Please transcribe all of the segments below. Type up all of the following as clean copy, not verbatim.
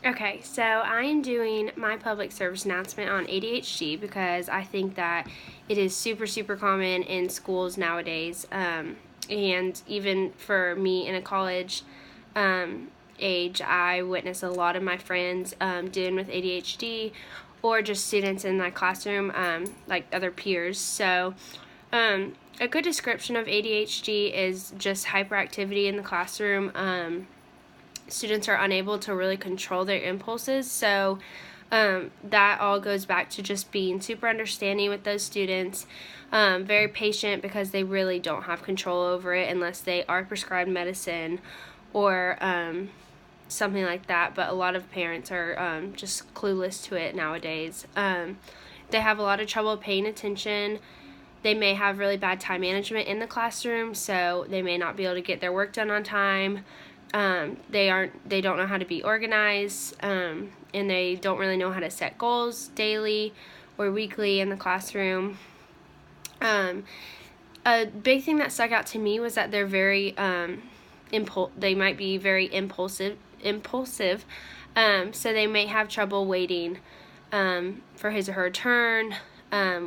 Okay, so I am doing my public service announcement on ADHD because I think that it is super, super common in schools nowadays. And even for me in a college age, I witness a lot of my friends dealing with ADHD or just students in my classroom, like other peers. So, a good description of ADHD is just hyperactivity in the classroom. Students are unable to really control their impulses. So that all goes back to just being super understanding with those students, very patient because they really don't have control over it unless they are prescribed medicine or something like that. But a lot of parents are just clueless to it nowadays. They have a lot of trouble paying attention. They may have really bad time management in the classroom, so they may not be able to get their work done on time. They don't know how to be organized, and they don't really know how to set goals daily or weekly in the classroom. A big thing that stuck out to me was that they're very they might be very impulsive. So they may have trouble waiting for his or her turn,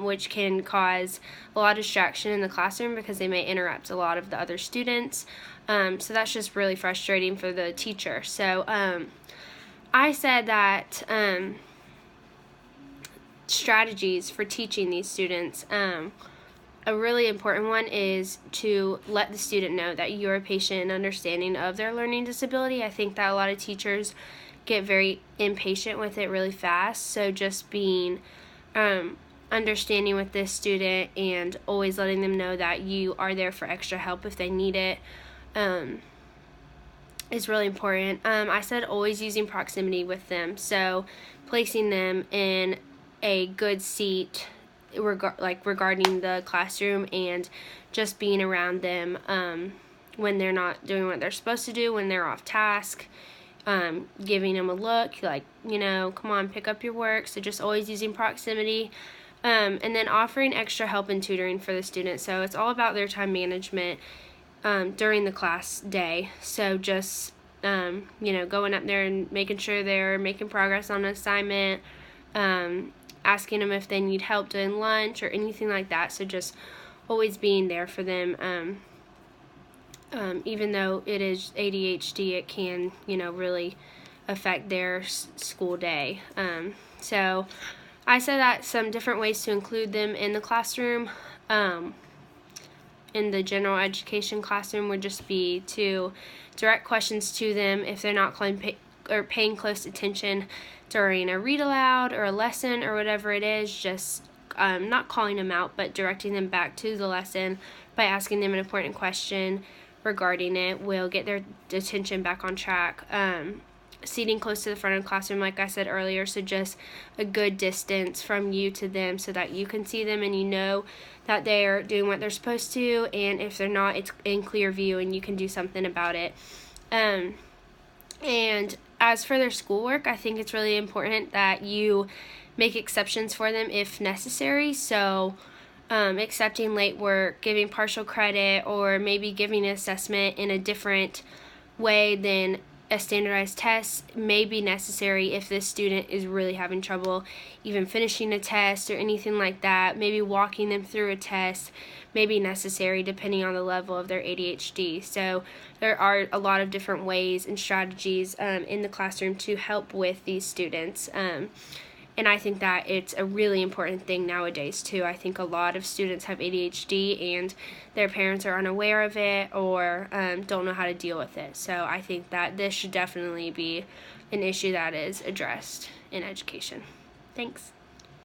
which can cause a lot of distraction in the classroom because they may interrupt a lot of the other students. So that's just really frustrating for the teacher. So I said that strategies for teaching these students, a really important one is to let the student know that you're patient and understanding of their learning disability. I think that a lot of teachers get very impatient with it really fast. So just being understanding with this student and always letting them know that you are there for extra help if they need it is really important. I said always using proximity with them, so placing them in a good seat regarding the classroom and just being around them when they're not doing what they're supposed to do, when they're off task, giving them a look like, come on, pick up your work. So just always using proximity. And then offering extra help and tutoring for the students. So it's all about their time management during the class day. So just, going up there and making sure they're making progress on an assignment, asking them if they need help during lunch or anything like that. So just always being there for them. Even though it is ADHD, it can, really affect their school day. So I said that some different ways to include them in the classroom, in the general education classroom, would just be to direct questions to them if they're not paying close attention during a read aloud or a lesson or whatever it is. Just not calling them out, but directing them back to the lesson by asking them an important question regarding it will get their attention back on track. Seating close to the front of the classroom, like I said earlier, so just a good distance from you to them so that you can see them and you know that they're doing what they're supposed to, and if they're not, it's in clear view and you can do something about it. And as for their schoolwork, I think it's really important that you make exceptions for them if necessary. So accepting late work, giving partial credit, or maybe giving an assessment in a different way than a standardized test may be necessary if this student is really having trouble even finishing a test or anything like that. Maybe walking them through a test may be necessary depending on the level of their ADHD. So there are a lot of different ways and strategies in the classroom to help with these students. And I think that it's a really important thing nowadays, too. I think a lot of students have ADHD and their parents are unaware of it or don't know how to deal with it. So I think that this should definitely be an issue that is addressed in education. Thanks.